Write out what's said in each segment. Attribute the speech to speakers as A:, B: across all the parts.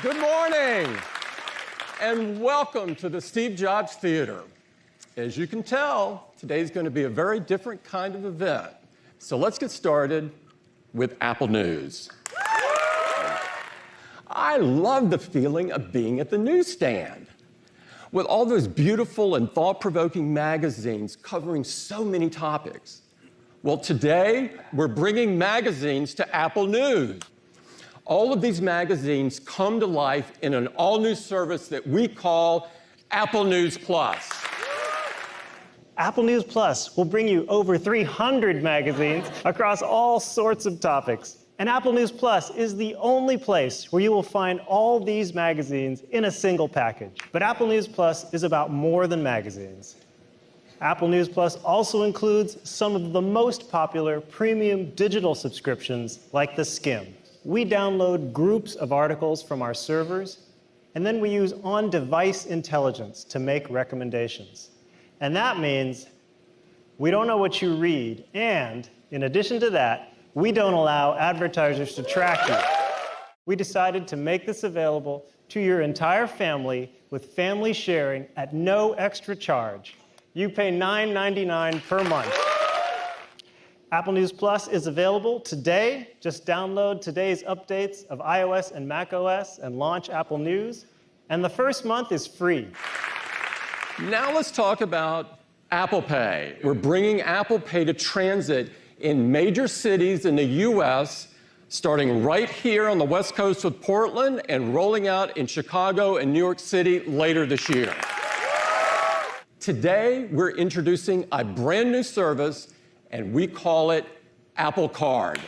A: Good morning, and welcome to the Steve Jobs Theater. As you can tell, today's going to be a very different kind of event. So let's get started with Apple News. I love the feeling of being at the newsstand with all those beautiful and thought-provoking magazines covering so many topics. Well, today, we're bringing magazines to Apple News. All of these magazines come to life in an all-new service that we call Apple News Plus.
B: Apple News Plus will bring you over 300 magazines across all sorts of topics. And Apple News Plus is the only place where you will find all these magazines in a single package. But Apple News Plus is about more than magazines. Apple News Plus also includes some of the most popular premium digital subscriptions like the Skim. We download groups of articles from our servers, and then we use on-device intelligence to make recommendations. And that means we don't know what you read, and in addition to that, we don't allow advertisers to track you. We decided to make this available to your entire family with family sharing at no extra charge. You pay $9.99 per month. Apple News Plus is available today. Just download today's updates of iOS and macOS and launch Apple News. And the first month is free.
A: Now let's talk about Apple Pay. We're bringing Apple Pay to transit in major cities in the US, starting right here on the West Coast with Portland and rolling out in Chicago and New York City later this year. Today, we're introducing a brand new service, and we call it Apple Card.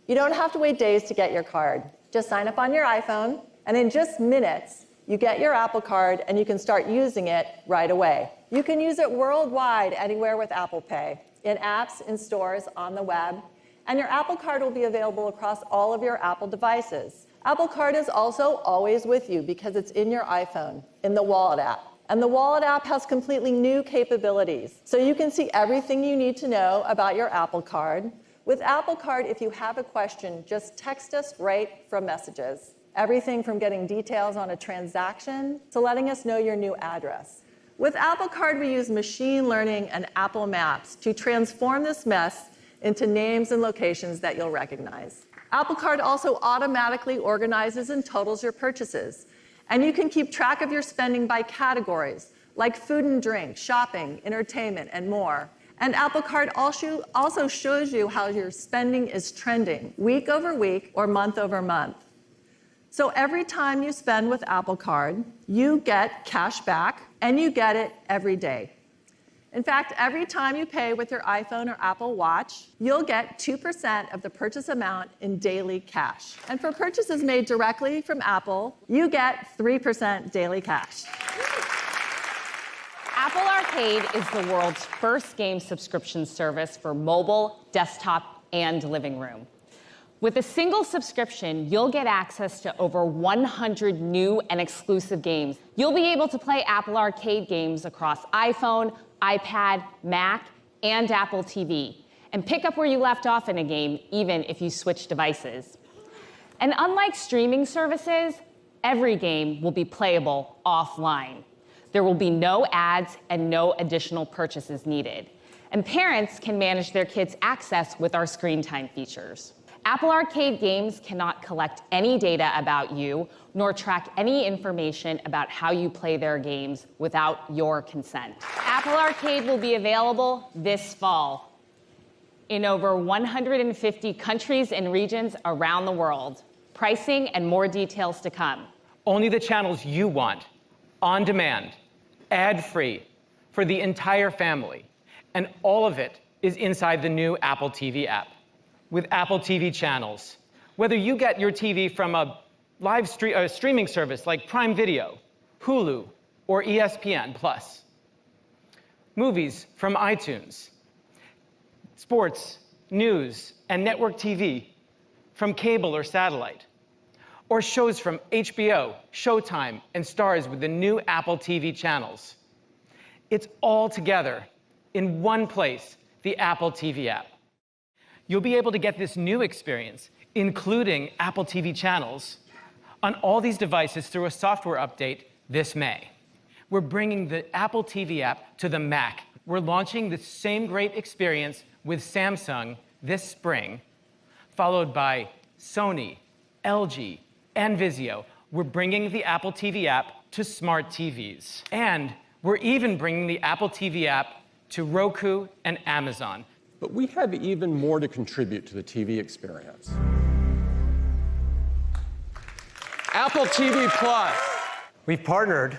C: You don't have to wait days to get your card. Just sign up on your iPhone, and in just minutes, you get your Apple Card, and you can start using it right away. You can use it worldwide, anywhere with Apple Pay, in apps, in stores, on the web, and your Apple Card will be available across all of your Apple devices. Apple Card is also always with you because it's in your iPhone, in the Wallet app. And the Wallet app has completely new capabilities. So you can see everything you need to know about your Apple Card. With Apple Card, if you have a question, just text us right from Messages. Everything from getting details on a transaction to letting us know your new address. With Apple Card, we use machine learning and Apple Maps to transform this mess into names and locations that you'll recognize. Apple Card also automatically organizes and totals your purchases. And you can keep track of your spending by categories, like food and drink, shopping, entertainment, and more. And Apple Card also shows you how your spending is trending, week over week or month over month. So every time you spend with Apple Card, you get cash back, and you get it every day. In fact, every time you pay with your iPhone or Apple Watch, you'll get 2% of the purchase amount in daily cash. And for purchases made directly from Apple, you get 3% daily cash.
D: Apple Arcade is the world's first game subscription service for mobile, desktop, and living room. With a single subscription, you'll get access to over 100 new and exclusive games. You'll be able to play Apple Arcade games across iPhone, iPad, Mac, and Apple TV, and pick up where you left off in a game, even if you switch devices. And unlike streaming services, every game will be playable offline. There will be no ads and no additional purchases needed. And parents can manage their kids' access with our screen time features. Apple Arcade games cannot collect any data about you, nor track any information about how you play their games without your consent. Apple Arcade will be available this fall in over 150 countries and regions around the world. Pricing and more details to come.
E: Only the channels you want, on demand, ad-free, for the entire family. And all of it is inside the new Apple TV app. With Apple TV channels, whether you get your TV from a live streaming service like Prime Video, Hulu, or ESPN+, movies from iTunes, sports, news, and network TV from cable or satellite, or shows from HBO, Showtime, and Starz with the new Apple TV channels. It's all together in one place, the Apple TV app. You'll be able to get this new experience, including Apple TV channels, on all these devices through a software update this May. We're bringing the Apple TV app to the Mac. We're launching the same great experience with Samsung this spring, followed by Sony, LG, and Vizio. We're bringing the Apple TV app to smart TVs. And we're even bringing the Apple TV app to Roku and Amazon.
A: But we have even more to contribute to the TV experience. Apple TV Plus.
F: We've partnered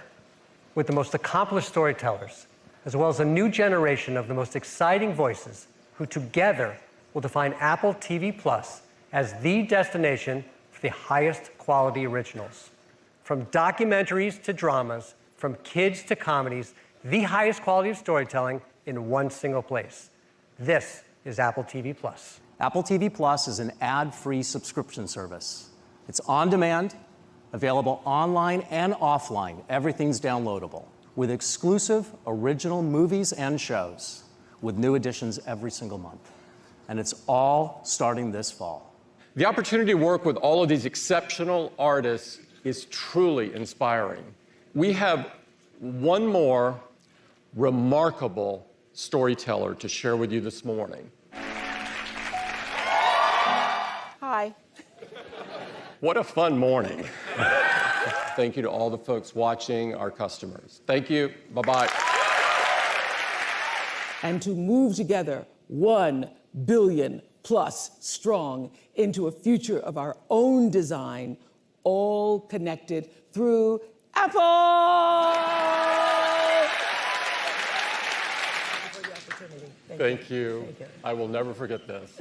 F: with the most accomplished storytellers, as well as a new generation of the most exciting voices who together will define Apple TV Plus as the destination for the highest quality originals. From documentaries to dramas, from kids to comedies, the highest quality of storytelling in one single place. This is Apple TV Plus.
G: Apple TV Plus is an ad-free subscription service. It's on demand, available online and offline. Everything's downloadable, with exclusive original movies and shows, with new additions every single month. And it's all starting this fall.
A: The opportunity to work with all of these exceptional artists is truly inspiring. We have one more remarkable storyteller to share with you this morning.
H: Hi.
A: What a fun morning. Thank you to all the folks watching, our customers. Thank you. Bye-bye.
H: And to move together 1 billion plus strong into a future of our own design, all connected through Apple!
A: Thank you. I will never forget this.